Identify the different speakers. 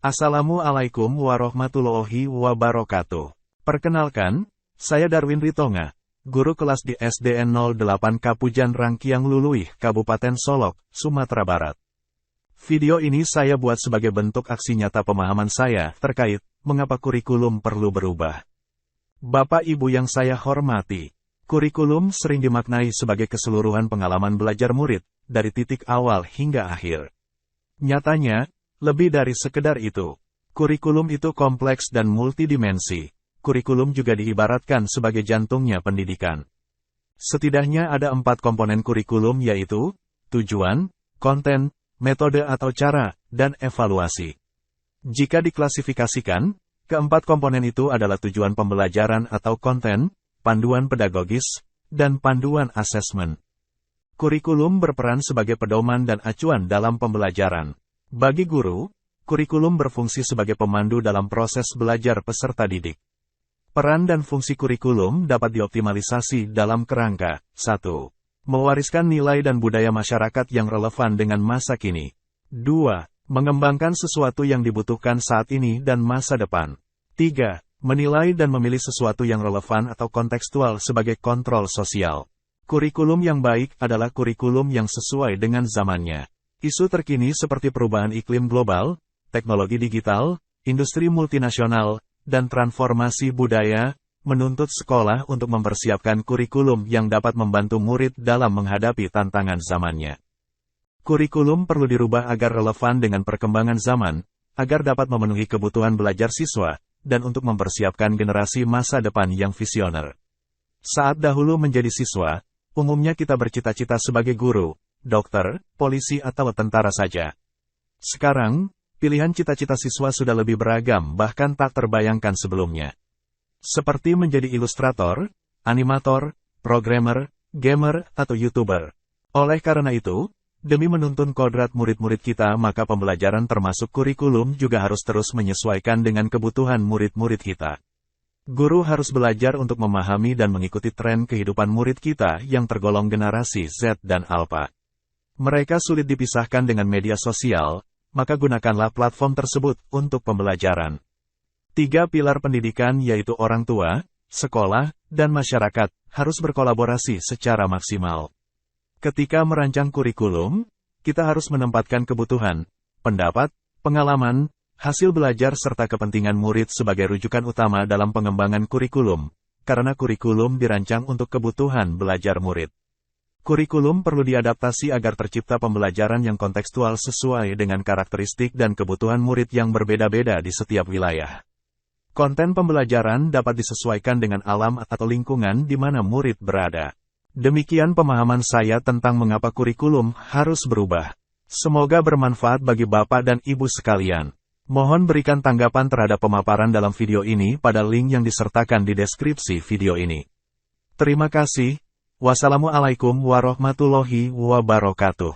Speaker 1: Assalamualaikum warahmatullahi wabarakatuh. Perkenalkan, saya Darwin Ritonga, guru kelas di SDN 08 Kapujan Rangkiang Luluih, Kabupaten Solok, Sumatera Barat. Video ini saya buat sebagai bentuk aksi nyata pemahaman saya terkait mengapa kurikulum perlu berubah. Bapak Ibu yang saya hormati, kurikulum sering dimaknai sebagai keseluruhan pengalaman belajar murid, dari titik awal hingga akhir. Nyatanya, lebih dari sekedar itu. Kurikulum itu kompleks dan multidimensi. Kurikulum juga diibaratkan sebagai jantungnya pendidikan. Setidaknya ada 4 komponen kurikulum yaitu tujuan, konten, metode atau cara, dan evaluasi. Jika diklasifikasikan, keempat komponen itu adalah tujuan pembelajaran atau konten, panduan pedagogis, dan panduan asesmen. Kurikulum berperan sebagai pedoman dan acuan dalam pembelajaran. Bagi guru, kurikulum berfungsi sebagai pemandu dalam proses belajar peserta didik. Peran dan fungsi kurikulum dapat dioptimalisasi dalam kerangka 1. Mewariskan nilai dan budaya masyarakat yang relevan dengan masa kini. 2. Mengembangkan sesuatu yang dibutuhkan saat ini dan masa depan. 3. Menilai dan memilih sesuatu yang relevan atau kontekstual sebagai kontrol sosial. Kurikulum yang baik adalah kurikulum yang sesuai dengan zamannya. Isu terkini seperti perubahan iklim global, teknologi digital, industri multinasional, dan transformasi budaya, menuntut sekolah untuk mempersiapkan kurikulum yang dapat membantu murid dalam menghadapi tantangan zamannya. Kurikulum perlu dirubah agar relevan dengan perkembangan zaman, agar dapat memenuhi kebutuhan belajar siswa, dan untuk mempersiapkan generasi masa depan yang visioner. Saat dahulu menjadi siswa, umumnya kita bercita-cita sebagai guru, dokter, polisi atau tentara saja. Sekarang, pilihan cita-cita siswa sudah lebih beragam bahkan tak terbayangkan sebelumnya. Seperti menjadi ilustrator, animator, programmer, gamer, atau YouTuber. Oleh karena itu, demi menuntun kodrat murid-murid kita maka pembelajaran termasuk kurikulum juga harus terus menyesuaikan dengan kebutuhan murid-murid kita. Guru harus belajar untuk memahami dan mengikuti tren kehidupan murid kita yang tergolong generasi Z dan Alpha. Mereka sulit dipisahkan dengan media sosial, maka gunakanlah platform tersebut untuk pembelajaran. 3 pilar pendidikan yaitu orang tua, sekolah, dan masyarakat, harus berkolaborasi secara maksimal. Ketika merancang kurikulum, kita harus menempatkan kebutuhan, pendapat, pengalaman, hasil belajar serta kepentingan murid sebagai rujukan utama dalam pengembangan kurikulum, karena kurikulum dirancang untuk kebutuhan belajar murid. Kurikulum perlu diadaptasi agar tercipta pembelajaran yang kontekstual sesuai dengan karakteristik dan kebutuhan murid yang berbeda-beda di setiap wilayah. Konten pembelajaran dapat disesuaikan dengan alam atau lingkungan di mana murid berada. Demikian pemahaman saya tentang mengapa kurikulum harus berubah. Semoga bermanfaat bagi Bapak dan Ibu sekalian. Mohon berikan tanggapan terhadap pemaparan dalam video ini pada link yang disertakan di deskripsi video ini. Terima kasih. Wassalamualaikum warahmatullahi wabarakatuh.